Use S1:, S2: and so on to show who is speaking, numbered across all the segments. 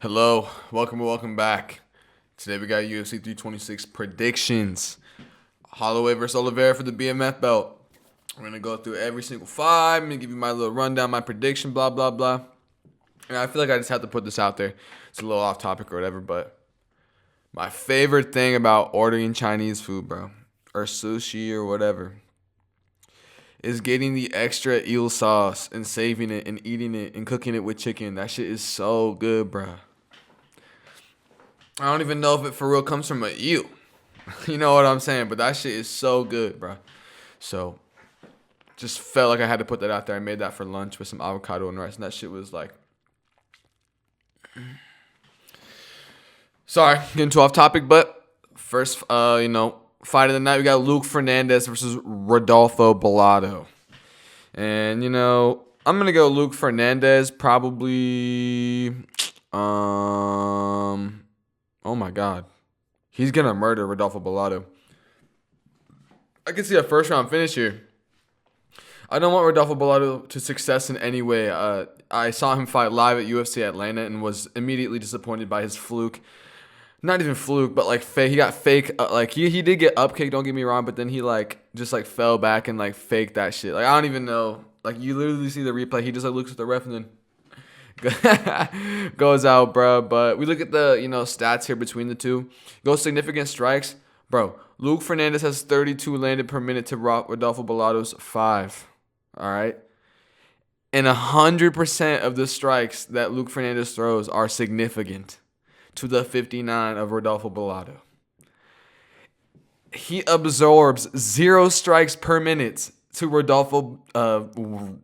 S1: Hello, welcome back. Today we got UFC 326 predictions. Holloway versus Oliveira for the BMF belt. We're gonna go through every single fight. I'm gonna give you my little rundown, my prediction, blah blah blah. And I feel like I just have to put this out there. It's a little off topic or whatever, but my favorite thing about ordering Chinese food, bro, or sushi or whatever, is getting the extra eel sauce and saving it and eating it and cooking it with chicken. That shit is so good, bro. I don't even know if it for real comes from a eel. You know what I'm saying? But that shit is so good, bro. So, just felt like I had to put that out there. I made that for lunch with some avocado and rice, and that shit was like... Sorry, getting too off topic, but first, fight of the night, we got Luke Fernandez versus Rodolfo Bellato. And, I'm going to go Luke Fernandez, probably... Oh my God. He's going to murder Rodolfo Bellato. I can see a first round finish here. I don't want Rodolfo Bellato to success in any way. I saw him fight live at UFC Atlanta and was immediately disappointed by his fluke. Not even fluke, but like fake. He got fake. He did get up kicked, don't get me wrong, but then he just fell back and faked that shit. I don't even know. You literally see the replay. He just looks at the ref and then goes out, bro. But we look at the stats here between the two. Go significant strikes, bro. Luke Fernandez has 32 landed per minute to Rodolfo Bellato's 5. All right, and 100% of the strikes that Luke Fernandez throws are significant to the 59 of Rodolfo Bellato. He absorbs 0 strikes per minute to Rodolfo to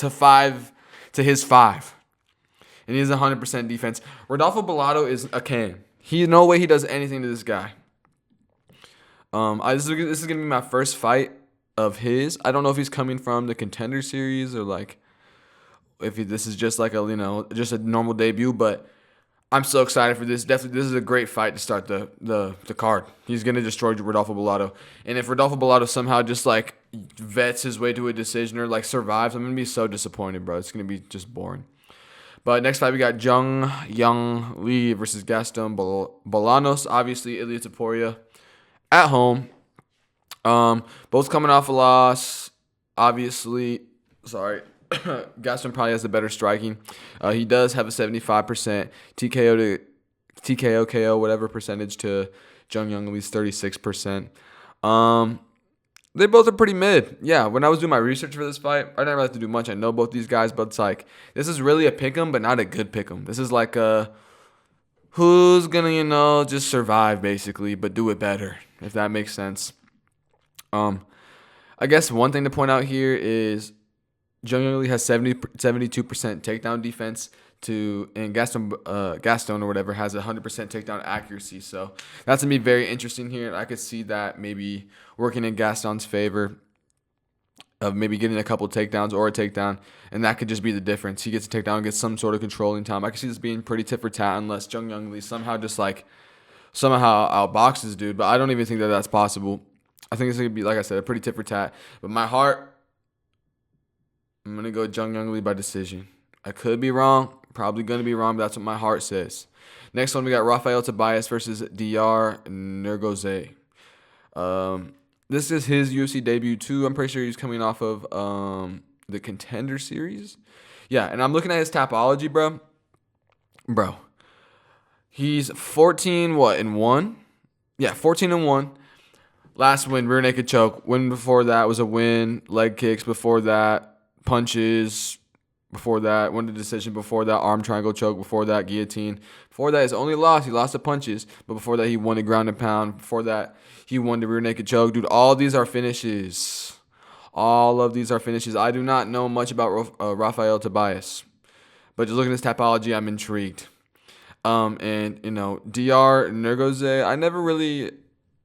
S1: 5. To his 5. And he has 100% defense. Rodolfo Bellato is a can. No way he does anything to this guy. This is going to be my first fight of his. I don't know if he's coming from the Contender Series or if this is just just a normal debut, but I'm so excited for this. Definitely, this is a great fight to start the card. He's going to destroy Rodolfo Bellato. And if Rodolfo Bellato somehow just vets his way to a decision or survives, I'm going to be so disappointed, bro. It's going to be just boring. But next fight, we got Jung Young Lee versus Gaston Bolanos. Obviously, Ilia Topuria at home. Both coming off a loss. Obviously, sorry. Gaston probably has the better striking. He does have a 75% TKO KO whatever percentage to Jung Young Lee's 36%. They both are pretty mid. Yeah, when I was doing my research for this fight, I didn't really have to do much. I know both these guys, but it's this is really a pick'em, but not a good pick'em. This is who's gonna just survive basically, but do it better, if that makes sense. I guess one thing to point out here is Jung Young Lee has 72% takedown defense and Gaston or whatever has 100% takedown accuracy. So that's gonna be very interesting here. And I could see that maybe working in Gaston's favor of maybe getting a couple takedowns or a takedown, and that could just be the difference. He gets a takedown and gets some sort of controlling time. I could see this being pretty tit for tat unless Jung Young Lee somehow outboxes dude. But I don't even think that that's possible. I think it's gonna be, like I said, a pretty tit for tat. But my heart, I'm going to go Jung Young Lee by decision. I could be wrong. Probably going to be wrong, but that's what my heart says. Next one, we got Rafael Tobias versus DIORPIUM. This is his UFC debut, too. I'm pretty sure he's coming off of the Contender Series. Yeah, and I'm looking at his Tapology, bro. Bro. He's 14-1? Yeah, 14-1. Last win, rear naked choke. Win before that was a win. Leg kicks before that. Punches before that, won the decision before that, arm triangle choke before that, guillotine. Before that, his only loss, he lost the punches, but before that, he won the ground and pound. Before that, he won the rear naked choke. Dude, all these are finishes. All of these are finishes. I do not know much about Rafael Tobias, but just looking at his Tapology, I'm intrigued. DR Nergoze,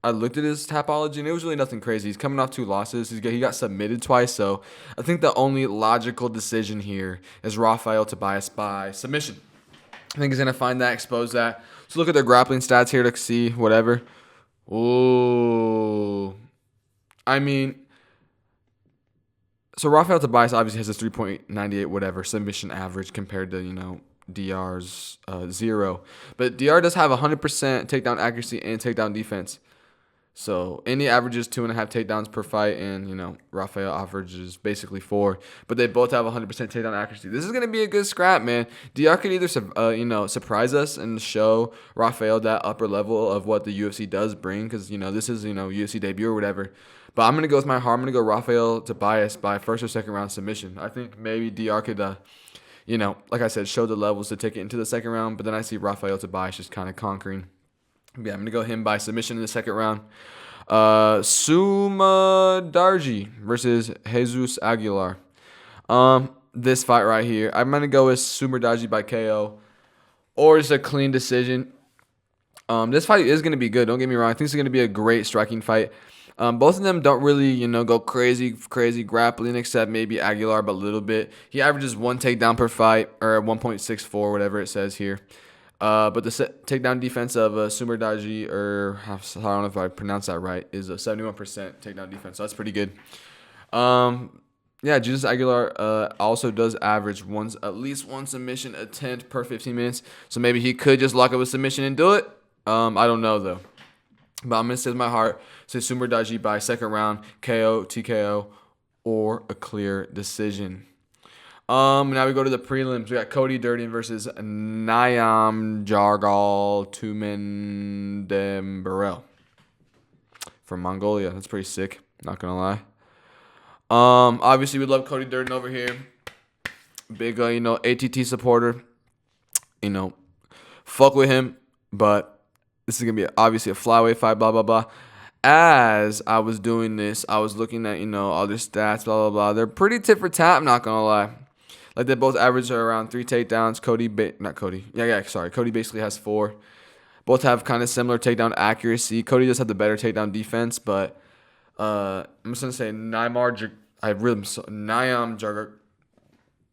S1: I looked at his Tapology, and it was really nothing crazy. He's coming off 2 losses. He got submitted twice, so I think the only logical decision here is Rafael Tobias by submission. I think he's going to find that, expose that. So look at their grappling stats here to see whatever. Ooh. So Rafael Tobias obviously has a 3.98 whatever submission average compared to, DR's 0. But DR does have 100% takedown accuracy and takedown defense. So Indy averages 2.5 takedowns per fight, and Rafael averages basically 4. But they both have 100% takedown accuracy. This is gonna be a good scrap, man. DR could either surprise us and show Rafael that upper level of what the UFC does bring, because this is UFC debut or whatever. But I'm gonna go with my heart. I'm gonna go Rafael Tobias by first or second round submission. I think maybe DR could like I said, show the levels to take it into the second round. But then I see Rafael Tobias just kind of conquering. Yeah, I'm going to go him by submission in the second round. Suma Darji versus Jesus Aguilar. This fight right here, I'm going to go with Suma Darji by KO or just a clean decision. This fight is going to be good. Don't get me wrong. I think it's going to be a great striking fight. Both of them don't really, go crazy grappling, except maybe Aguilar, but a little bit. He averages 1 takedown per fight, or 1.64, whatever it says here. But the takedown defense of Sumerdaji, or I don't know if I pronounced that right, is a 71% takedown defense. So that's pretty good. Jesus Aguilar also does average at least one submission attempt per 15 minutes. So maybe he could just lock up a submission and do it. I don't know though. But I'm gonna say with my heart, say Sumerdaji by second round, KO, TKO, or a clear decision. Now we go to the prelims. We got Cody Durden versus Nayam Jargal Tumendembarel from Mongolia. That's pretty sick. Not gonna lie. Obviously we love Cody Durden over here. Big, ATT supporter. Fuck with him. But this is gonna be obviously a flyweight fight. Blah blah blah. As I was doing this, I was looking at all their stats. Blah blah blah. They're pretty tit for tat. I'm not gonna lie. Like they both average around 3 takedowns. Cody basically has 4. Both have kind of similar takedown accuracy. Cody does have the better takedown defense, but I'm just gonna say Nayam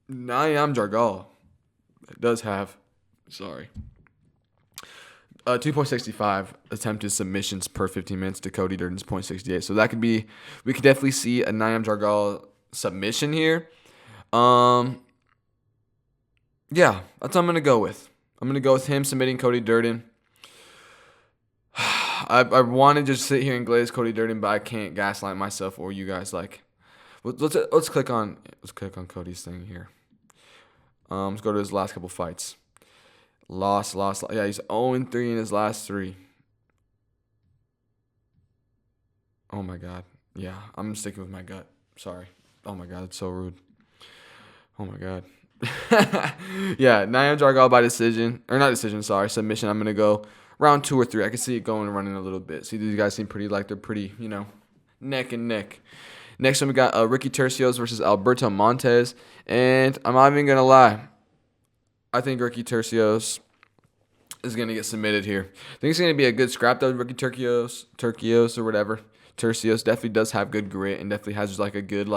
S1: Jargal does have 2.65 attempted submissions per 15 minutes to Cody Durden's 0.68. So we could definitely see a Nayam Jargal submission here. Yeah, that's what I'm going to go with. I'm going to go with him submitting Cody Durden. I want to just sit here and glaze Cody Durden, but I can't gaslight myself or you guys. Let's click on Cody's thing here. Let's go to his last couple fights. Lost. Yeah, he's 0-3 in his last 3. Oh my God. Yeah, I'm sticking with my gut. Sorry. Oh my God, it's so rude. Oh my God. Yeah, Nayam Jargal by submission. I'm going to go round 2 or 3. I can see it going and running a little bit. See, these guys seem they're pretty, neck and neck. Next one, we got Ricky Tercios versus Alberto Montes. And I'm not even going to lie. I think Ricky Tercios is going to get submitted here. I think it's going to be a good scrap, though. Ricky Tercios or whatever. Tercios definitely does have good grit and definitely has a good,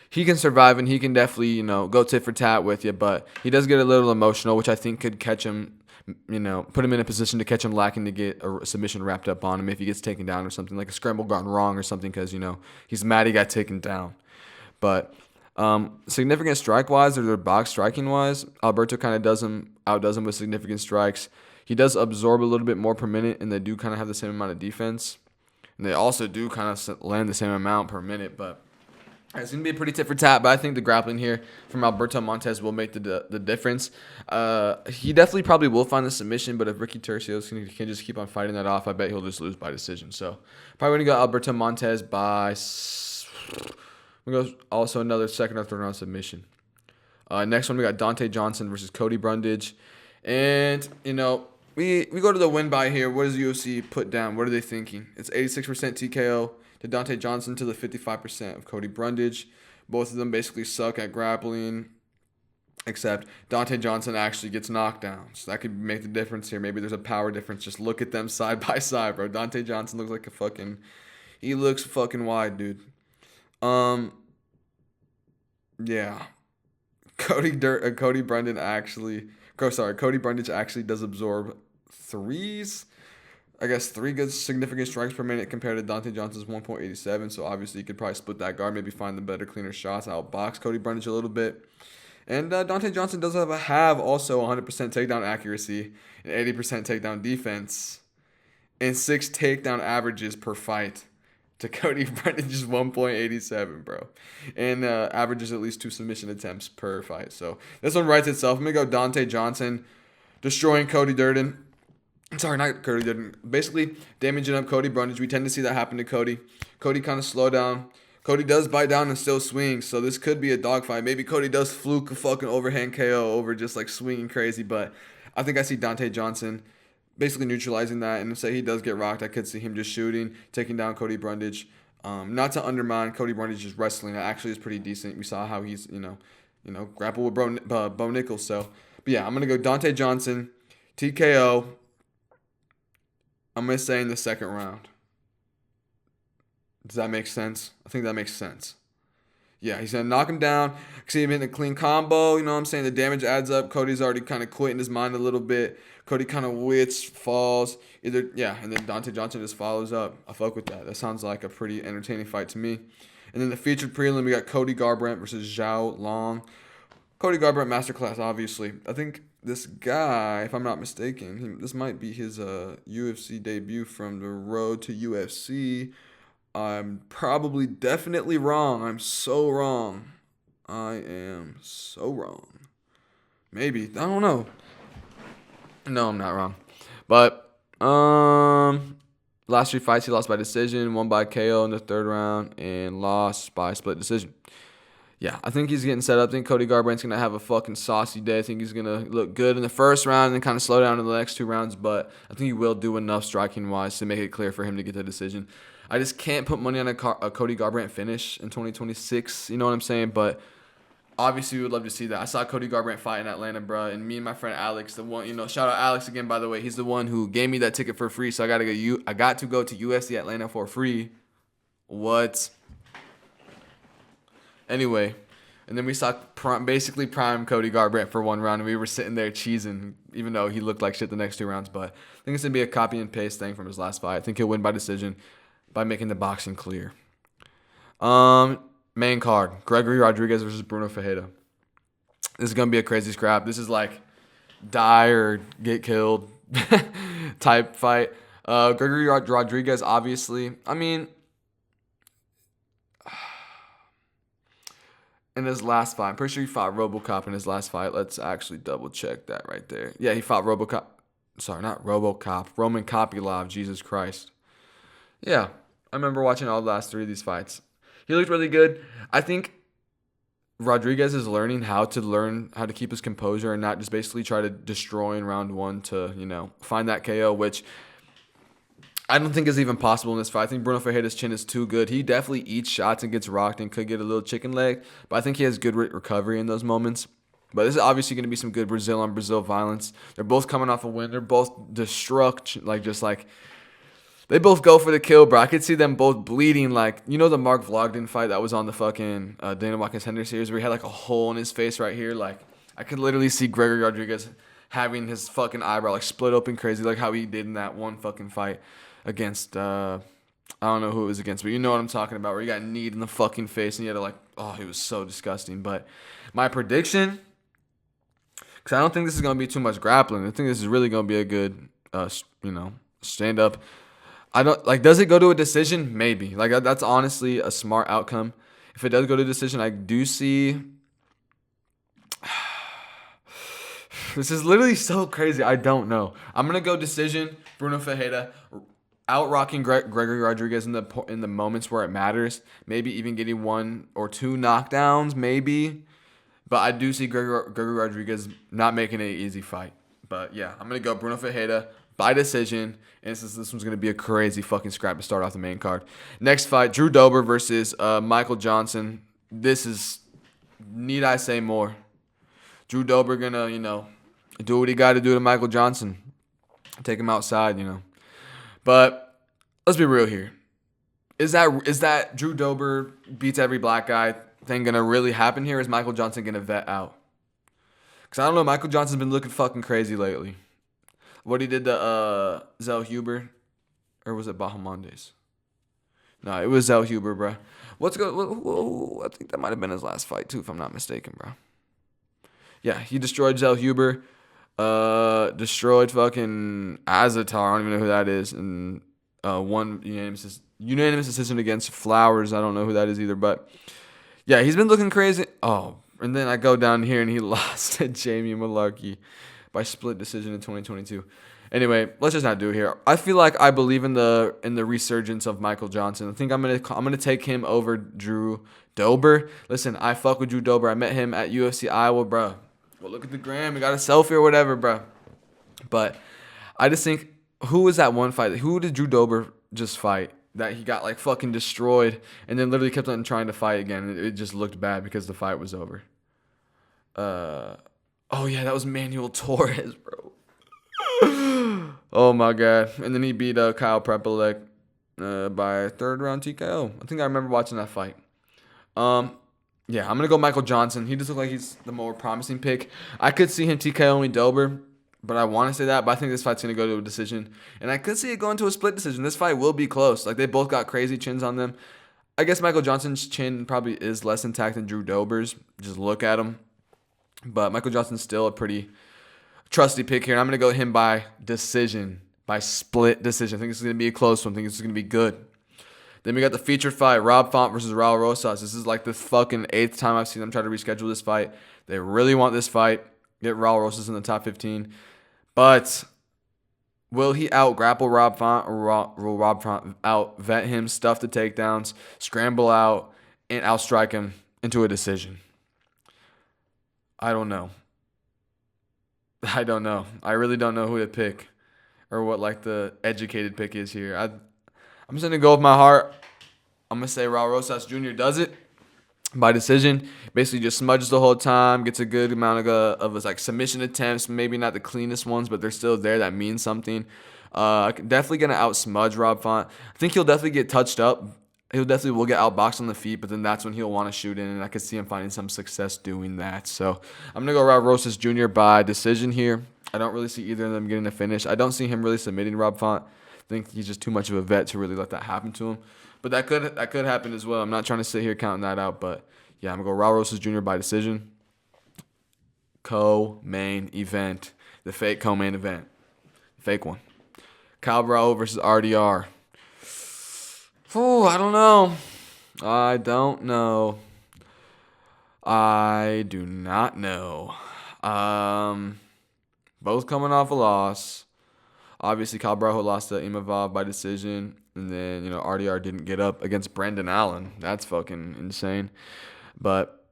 S1: he can survive and he can definitely, go tit for tat with you. But he does get a little emotional, which I think could catch him, put him in a position to catch him lacking to get a submission wrapped up on him if he gets taken down or something, like a scramble gone wrong or something, because, he's mad he got taken down. But significant strike-wise or their box striking-wise, Alberto kind of outdoes him with significant strikes. He does absorb a little bit more per minute, and they do kind of have the same amount of defense. And they also do kind of land the same amount per minute, but it's going to be a pretty tit for tat, but I think the grappling here from Alberto Montes will make the difference. He definitely probably will find the submission, but if Ricky Tercios can just keep on fighting that off, I bet he'll just lose by decision. So probably going to go Alberto Montes by... We go also another second or third round submission. Next one, we got Dante Johnson versus Cody Brundage. And, we go to the win by here. What does UFC put down? What are they thinking? It's 86% TKO to Dante Johnson to the 55% of Cody Brundage. Both of them basically suck at grappling, except Dante Johnson actually gets knocked down. So that could make the difference here. Maybe there's a power difference. Just look at them side by side, bro. Dante Johnson looks like he looks fucking wide, dude. Yeah. Cody Brundage actually does absorb 3s. I guess 3 good significant strikes per minute compared to Dante Johnson's 1.87. So obviously you could probably split that guard, maybe find the better, cleaner shots, outbox Cody Brundage a little bit. And Dante Johnson does have also 100% takedown accuracy and 80% takedown defense and 6 takedown averages per fight to Cody Brundage 1.87, bro. And averages at least 2 submission attempts per fight. So this one writes itself. I'm going to go Dante Johnson destroying Cody Durden. Sorry, not Cody Durden. Basically damaging up Cody Brundage. We tend to see that happen to Cody. Cody kind of slow down. Cody does bite down and still swings, so this could be a dogfight. Maybe Cody does fluke a fucking overhand KO over just like swinging crazy, but I think I see Dante Johnson basically neutralizing that. And say he does get rocked, I could see him just shooting, taking down Cody Brundage. Not to undermine Cody Brundage's wrestling. That actually is pretty decent. We saw how he's grapple with Bo Nichols. So, but yeah, I'm gonna go Dante Johnson, TKO. I'm gonna say in the second round. Does that make sense? I think that makes sense. Yeah, he's going to knock him down. See him in a clean combo. You know what I'm saying? The damage adds up. Cody's already kind of quitting his mind a little bit. Cody kind of wits, falls. And then Dante Johnson just follows up. I fuck with that. That sounds like a pretty entertaining fight to me. And then the featured prelim, we got Cody Garbrandt versus Zhao Long. Cody Garbrandt masterclass, obviously. I think this guy, if I'm not mistaken, this might be his UFC debut from the road to UFC. I'm probably definitely wrong. I'm so wrong. I am so wrong. Maybe. I don't know. No, I'm not wrong. But last 3 fights he lost by decision, won by KO in the 3rd round, and lost by split decision. Yeah, I think he's getting set up. I think Cody Garbrandt's going to have a fucking saucy day. I think he's going to look good in the 1st round and then kind of slow down in the next 2 rounds. But I think he will do enough striking-wise to make it clear for him to get the decision. I just can't put money on a Cody Garbrandt finish in 2026. You know what I'm saying? But obviously, we would love to see that. I saw Cody Garbrandt fight in Atlanta, bro. And me and my friend Alex, the one, shout out Alex again, by the way. He's the one who gave me that ticket for free. So I got to go to UFC Atlanta for free. What? Anyway, and then we saw basically prime Cody Garbrandt for 1 round, and we were sitting there cheesing, even though he looked like shit the next 2 rounds. But I think it's going to be a copy and paste thing from his last fight. I think he'll win by decision by making the boxing clear. Main card, Gregory Rodriguez versus Bruno Ferreira. This is going to be a crazy scrap. This is like die or get killed type fight. Gregory Rodriguez, obviously, I mean, in his last fight, I'm pretty sure he fought RoboCop in his last fight. Let's actually double check that right there. Yeah, he fought RoboCop. Sorry, not RoboCop. Roman Kopylov. Jesus Christ. Yeah, I remember watching all the last 3 of these fights. He looked really good. I think Rodriguez is learning how to keep his composure and not just basically try to destroy in round 1 to, find that KO, which I don't think is even possible in this fight. I think Bruno Ferreira's chin is too good. He definitely eats shots and gets rocked and could get a little chicken leg, but I think he has good recovery in those moments. But this is obviously going to be some good Brazil-on-Brazil violence. They're both coming off a win. They're both they both go for the kill, bro. I could see them both bleeding. Like, the Mark Vlogden fight that was on the fucking Dana White Contender Series where he had like a hole in his face right here. Like, I could literally see Gregory Rodriguez having his fucking eyebrow like split open crazy, like how he did in that one fucking fight against, I don't know who it was against, but you know what I'm talking about, where he got kneed in the fucking face and he had to he was so disgusting. But my prediction, because I don't think this is going to be too much grappling. I think this is really going to be a good, stand-up. I don't does it go to a decision? Maybe. That's honestly a smart outcome. If it does go to a decision, I do see. This is literally so crazy. I don't know. I'm gonna go decision. Bruno Ferreira out rocking Gregory Rodriguez in the moments where it matters. Maybe even getting 1 or 2 knockdowns. Maybe. But I do see Gregory Rodriguez not making it an easy fight. But yeah, I'm gonna go Bruno Ferreira by decision, and this one's going to be a crazy fucking scrap to start off the main card. Next fight, Drew Dober versus Michael Johnson. This is, need I say more? Drew Dober going to, do what he got to do to Michael Johnson. Take him outside, But let's be real here. Is that Drew Dober beats every black guy thing going to really happen here? Or is Michael Johnson going to vet out? Because I don't know, Michael Johnson's been looking fucking crazy lately. What he did to Zell Huber, or was it Bahamondes? No, it was Zell Huber, bro. I think that might have been his last fight too, if I'm not mistaken, bro. Yeah, he destroyed Zell Huber. Destroyed fucking Azatar. I don't even know who that is. And one unanimous decision against Flowers. I don't know who that is either. But yeah, he's been looking crazy. Oh, and then I go down here and he lost to Jamie Malarkey by split decision in 2022. Anyway, let's just not do it here. I feel like I believe in the resurgence of Michael Johnson. I think I'm gonna take him over Drew Dober. Listen, I fuck with Drew Dober. I met him at UFC Iowa, bro. Well, look at the gram. We got a selfie or whatever, bro. But I just think, who was that one fight? Who did Drew Dober just fight that he got like fucking destroyed and then literally kept on trying to fight again? It just looked bad because the fight was over. Oh yeah, that was Manuel Torres, bro. Oh my god. And then he beat Kyle Prepelec by third round TKO. I think I remember watching that fight. Yeah, I'm gonna go Michael Johnson. He just looks like he's the more promising pick. I could see him TKOing Dober, but I want to say that. But I think this fight's gonna go to a decision, and I could see it going to a split decision. This fight will be close. Like, they both got crazy chins on them. I guess Michael Johnson's chin probably is less intact than Drew Dober's. Just look at him. But Michael Johnson's still a pretty trusty pick here. And I'm going to go him by decision, by split decision. I think this is going to be a close one. I think this is going to be good. Then we got the featured fight, Rob Font versus Raul Rosas. This is like the fucking 8th time I've seen them try to reschedule this fight. They really want this fight. Get Raul Rosas in the top 15. But will he out-grapple Rob Font, or will Rob Font out-vet him, stuff the takedowns, scramble out, and outstrike him into a decision? I don't know. I really don't know who to pick, or what like the educated pick is here. I'm just going to go with my heart. I'm going to say Raul Rosas Jr. does it by decision. Basically just smudges the whole time, gets a good amount of his like submission attempts, maybe not the cleanest ones, but they're still there. That means something. Definitely going to out-smudge Rob Font. I think he'll definitely get touched up. He'll definitely will get outboxed on the feet, but then that's when he'll want to shoot in, and I could see him finding some success doing that. So I'm going to go Raul Rosas Jr. by decision here. I don't really see either of them getting a finish. I don't see him really submitting Rob Font. I think he's just too much of a vet to really let that happen to him. But that could happen as well. I'm not trying to sit here counting that out, but yeah, I'm going to go Raul Rosas Jr. by decision. Co-main event. The fake co-main event. Fake one. Kyle Bravo versus RDR. Oh, I don't know. I do not know. Both coming off a loss. Obviously, Kyle Bravo lost to Imavov by decision. And then, RDR didn't get up against Brendan Allen. That's fucking insane. But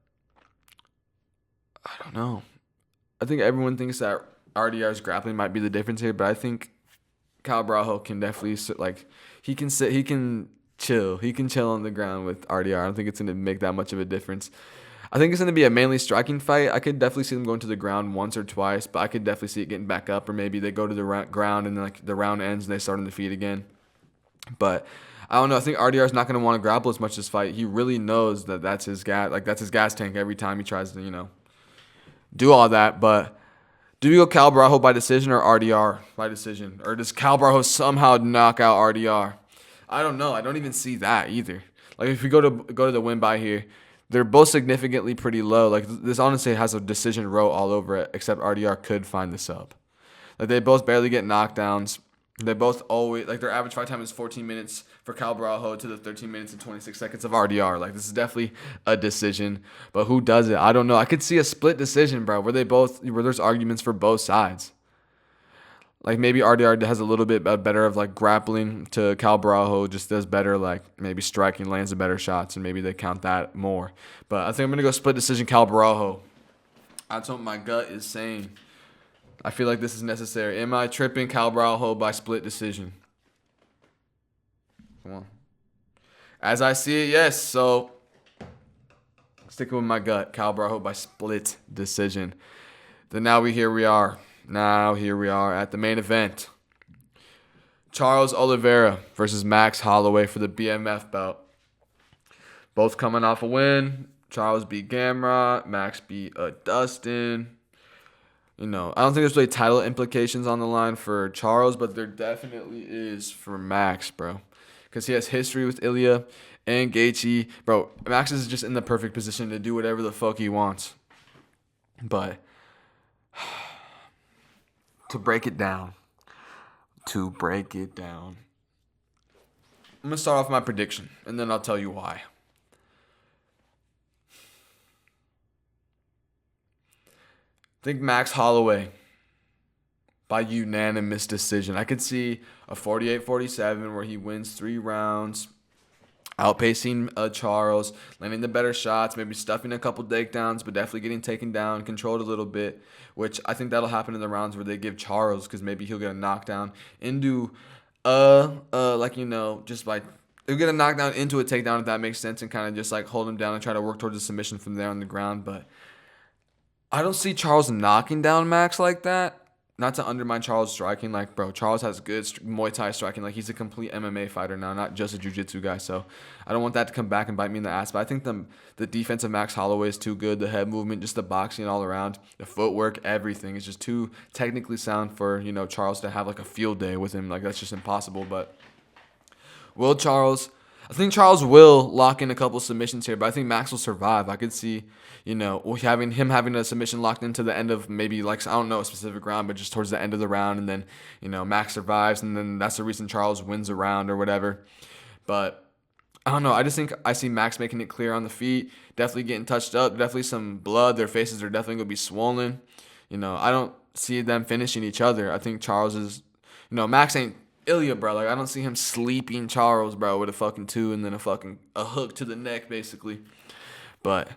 S1: I don't know. I think everyone thinks that RDR's grappling might be the difference here. But I think Kyle Bravo can definitely, he can chill. He can chill on the ground with RDR. I don't think it's going to make that much of a difference. I think it's going to be a mainly striking fight. I could definitely see them going to the ground once or twice, but I could definitely see it getting back up, or maybe they go to the ground and then like the round ends and they start on the feet again. But I don't know. I think RDR is not going to want to grapple as much this fight. He really knows that that's his gas tank every time he tries to, do all that. But do we go Kyle Bravo by decision or RDR by decision? Or does Kyle Bravo somehow knock out RDR? I don't know. I don't even see that either. Like, if we go to the win by here, they're both significantly pretty low. Like, this honestly has a decision row all over it, except RDR could find the sub. Like, they both barely get knockdowns. They both always, like, their average fight time is 14 minutes for Cal Bravo to the 13 minutes and 26 seconds of RDR. Like, this is definitely a decision. But who does it? I don't know. I could see a split decision, bro, where there's arguments for both sides. Like, maybe RDR has a little bit better of, like, grappling to Cal Bravo, just does better, like, maybe striking, lands the better shots, and maybe they count that more. But I think I'm going to go split decision Cal Bravo. That's what my gut is saying. I feel like this is necessary. Am I tripping? Cal Bravo by split decision. Come on. As I see it, yes. So, sticking with my gut. Cal Bravo by split decision. Then here we are. Now here we are at the main event. Charles Oliveira versus Max Holloway for the BMF belt. Both coming off a win. Charles beat Gamrot. Max beat Dustin. I don't think there's really title implications on the line for Charles, but there definitely is for Max, bro. Because he has history with Ilya and Gaethje. Bro, Max is just in the perfect position to do whatever the fuck he wants. But To break it down. I'm going to start off my prediction, and then I'll tell you why. I think Max Holloway by unanimous decision. I could see a 48-47 where he wins 3 rounds, outpacing Charles, landing the better shots, maybe stuffing a couple takedowns, but definitely getting taken down, controlled a little bit, which I think that'll happen in the rounds where they give Charles, because maybe he'll get a knockdown into, just like, he'll get a knockdown into a takedown, if that makes sense, and kind of just like hold him down and try to work towards a submission from there on the ground. But I don't see Charles knocking down Max like that. Not to undermine Charles' striking. Like, bro, Charles has good Muay Thai striking. Like, he's a complete MMA fighter now, not just a jiu-jitsu guy. So I don't want that to come back and bite me in the ass. But I think the defense of Max Holloway is too good. The head movement, just the boxing all around, the footwork, everything is just too technically sound for, Charles to have like a field day with him. Like, that's just impossible. But I think Charles will lock in a couple submissions here, but I think Max will survive. I could see, having a submission locked into the end of maybe, like, I don't know a specific round, but just towards the end of the round, and then, Max survives, and then that's the reason Charles wins a round or whatever. But I don't know. I just think I see Max making it clear on the feet, definitely getting touched up, definitely some blood. Their faces are definitely going to be swollen. I don't see them finishing each other. I think Charles is, Max ain't Ilya, bro. Like, I don't see him sleeping Charles, bro, with a fucking 2 and then a hook to the neck, basically. But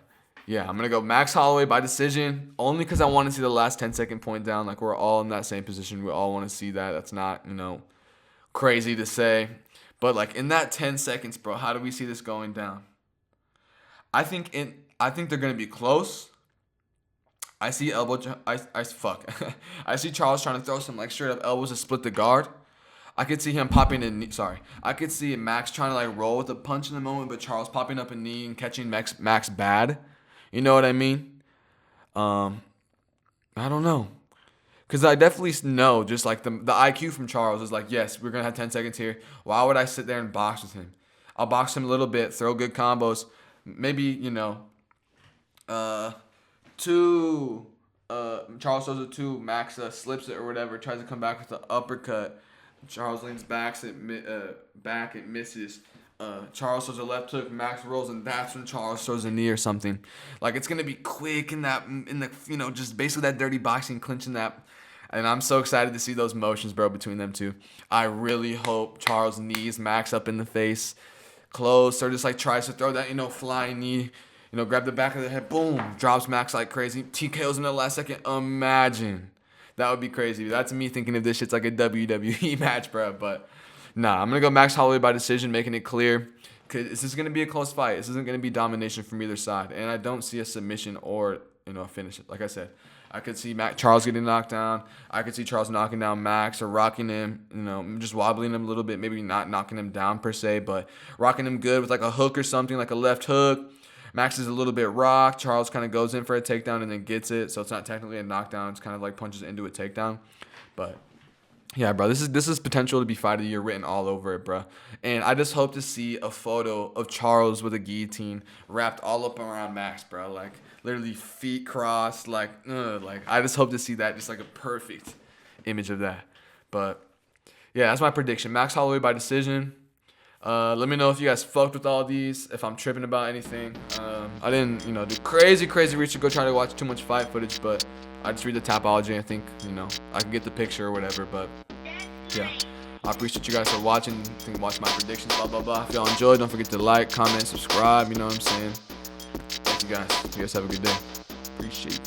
S1: yeah, I'm gonna go Max Holloway by decision, only because I want to see the last 10-second point down. Like, we're all in that same position. We all want to see that. That's not, crazy to say, but like in that 10 seconds, bro, how do we see this going down? I think they're gonna be close. I see I see Charles trying to throw some like straight up elbows to split the guard. I could see him popping a knee. I could see Max trying to like roll with a punch in the moment, but Charles popping up a knee and catching Max bad. You know what I mean? I don't know. Because I definitely know just like the IQ from Charles is like, yes, we're going to have 10 seconds here. Why would I sit there and box with him? I'll box him a little bit, throw good combos. Maybe, Charles throws a 2, Max slips it or whatever, tries to come back with an uppercut. Charles leans back, it misses. Charles throws a left hook, Max rolls, and that's when Charles throws a knee or something. Like, it's gonna be quick just basically that dirty boxing, clinching that. And I'm so excited to see those motions, bro, between them two. I really hope Charles knees Max up in the face, close, or just like tries to throw that flying knee. Grab the back of the head, boom, drops Max like crazy, TKOs in the last second. Imagine. That would be crazy. That's me thinking of this shit's like a WWE match, bro. But nah, I'm going to go Max Holloway by decision, making it clear. Cause this is going to be a close fight. This isn't going to be domination from either side. And I don't see a submission or, a finish. Like I said, I could see Charles getting knocked down. I could see Charles knocking down Max or rocking him, just wobbling him a little bit. Maybe not knocking him down per se, but rocking him good with like a hook or something, like a left hook. Max is a little bit rocked. Charles kind of goes in for a takedown and then gets it. So it's not technically a knockdown. It's kind of like punches into a takedown. But yeah, bro, this is potential to be fight of the year written all over it, bro. And I just hope to see a photo of Charles with a guillotine wrapped all up around Max, bro. Like literally feet crossed. Like I just hope to see that, just like a perfect image of that. But yeah, that's my prediction. Max Holloway by decision. Let me know if you guys fucked with all these, if I'm tripping about anything. I didn't, do crazy research to go try to watch too much fight footage, but I just read the Tapology. I think, I can get the picture or whatever, but yeah. I appreciate you guys for watching. Watch my predictions, blah, blah, blah. If y'all enjoyed, don't forget to like, comment, subscribe, you know what I'm saying. Thank you guys. You guys have a good day. Appreciate you.